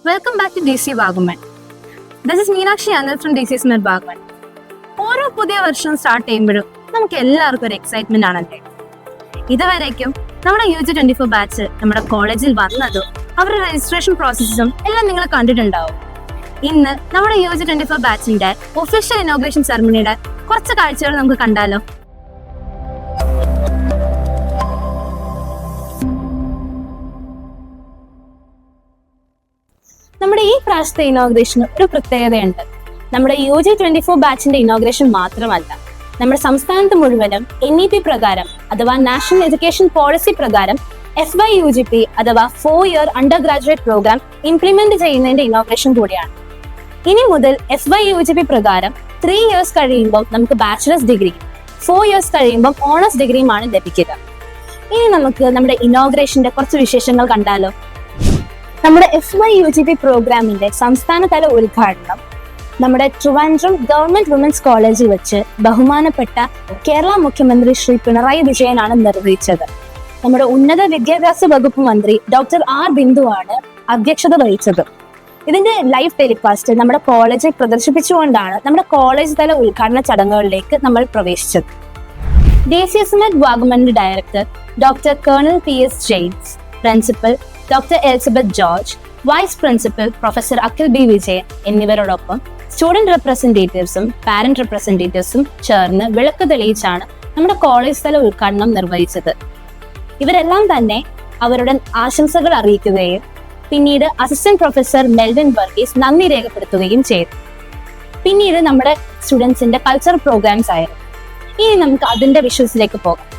Welcome back to DC Vagamon. This is Meenakshi Anil from DC Smith Vagamon. ഓരോ പുതിയ വർഷം start ചെയ്യുമ്പോഴും നമുക്ക് എല്ലാവർക്കും ഒരു എക്സൈറ്റ്മെന്റ് ആണല്ലേ. ഇതുവരേക്കും നമ്മുടെ UG24 ബാച്ച് നമ്മുടെ കോളേജിൽ വന്നതും അവരുടെ രജിസ്ട്രേഷൻ പ്രോസസ്സും എല്ലാം നിങ്ങൾ കണ്ടിട്ടുണ്ടാവും. ഇന്ന് നമ്മുടെ UG24 ബാച്ചിന്റെ ഒഫീഷ്യൽ ഇനോഗ്രേഷൻ സെറമണിയുടെ കുറച്ച് കാഴ്ചകൾ നമുക്ക് കണ്ടാലോ. നമ്മുടെ ഈ പ്രാവശ്യത്തെ ഇനോഗ്രേഷന് ഒരു പ്രത്യേകതയുണ്ട്. നമ്മുടെ UG24 ബാച്ചിന്റെ ഇനോഗ്രേഷൻ മാത്രമല്ല, നമ്മുടെ സംസ്ഥാനത്ത് മുഴുവനും NEP പ്രകാരം അഥവാ നാഷണൽ എഡ്യൂക്കേഷൻ പോളിസി പ്രകാരം FYUGP അഥവാ 4-year undergraduate program implement ചെയ്യുന്നതിന്റെ ഇനോഗ്രേഷൻ കൂടിയാണ്. ഇനി മുതൽ FYUGP പ്രകാരം 3 years കഴിയുമ്പോൾ നമുക്ക് ബാച്ചിലേഴ്സ് ഡിഗ്രി, 4 years കഴിയുമ്പോൾ ഓണേഴ്സ് ഡിഗ്രിയുമാണ് ലഭിക്കുക. ഇനി നമുക്ക് നമ്മുടെ ഇനോഗ്രേഷന്റെ കുറച്ച് വിശേഷങ്ങൾ കണ്ടാലോ. നമ്മുടെ FYUGP പ്രോഗ്രാമിന്റെ സംസ്ഥാനതല ഉദ്ഘാടനം നമ്മുടെ ട്രിവാൻഡ്രം ഗവൺമെന്റ് വുമൻസ് കോളേജിൽ വെച്ച് ബഹുമാനപ്പെട്ട കേരള മുഖ്യമന്ത്രി ശ്രീ പിണറായി വിജയനാണ് നിർവഹിച്ചത്. നമ്മുടെ ഉന്നത വിദ്യാഭ്യാസ വകുപ്പ് മന്ത്രി ഡോക്ടർ R ബിന്ദുവാണ് അധ്യക്ഷത വഹിച്ചത്. ഇതിന്റെ ലൈവ് ടെലികാസ്റ്റ് നമ്മുടെ കോളേജിൽ പ്രദർശിപ്പിച്ചുകൊണ്ടാണ് നമ്മുടെ കോളേജ് തല ഉദ്ഘാടന ചടങ്ങുകളിലേക്ക് നമ്മൾ പ്രവേശിച്ചത്. DCSMED വാഗമണിന്റെ director doctor colonel PS James, principal doctor Elizabeth George, vice principal professor Akhil B Vijayan എന്നിവരോടൊപ്പം സ്റ്റുഡന്റ് റെപ്രസെന്റേറ്റീവ്സും പാരന്റ് റെപ്രസെന്റേറ്റീവ്സും ചേർന്ന് വിളക്ക് തെളിയിച്ചാണ് നമ്മുടെ കോളേജ് തല ഉദ്ഘാടനം നിർവഹിച്ചത്. ഇവരെല്ലാം തന്നെ അവരുടെ ആശംസകൾ അറിയിക്കുകയും പിന്നീട് അസിസ്റ്റന്റ് പ്രൊഫസർ മെൽവിൻ വർഗീസ് നന്ദി രേഖപ്പെടുത്തുകയും ചെയ്തു. പിന്നീട് നമ്മുടെ സ്റ്റുഡൻസിന്റെ കൾച്ചറൽ പ്രോഗ്രാംസ് ആയിരുന്നു. ഇനി നമുക്ക് അതിന്റെ വിഷ്വൽസിലേക്ക് പോകാം.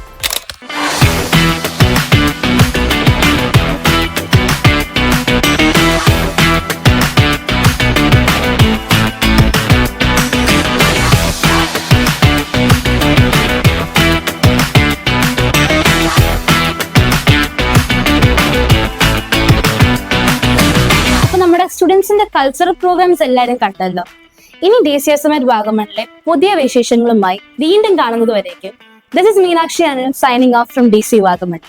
സ്റ്റുഡൻസിന്റെ കൾച്ചറൽ പ്രോഗ്രാംസ് എല്ലാവരും കണ്ടല്ലോ. ഇനി DCSMED വാഗമണിലെ പുതിയ വിശേഷങ്ങളുമായി വീണ്ടും കാണുന്നത് വരേക്കും. This is Meenakshi Anil signing off from DC Vagamon.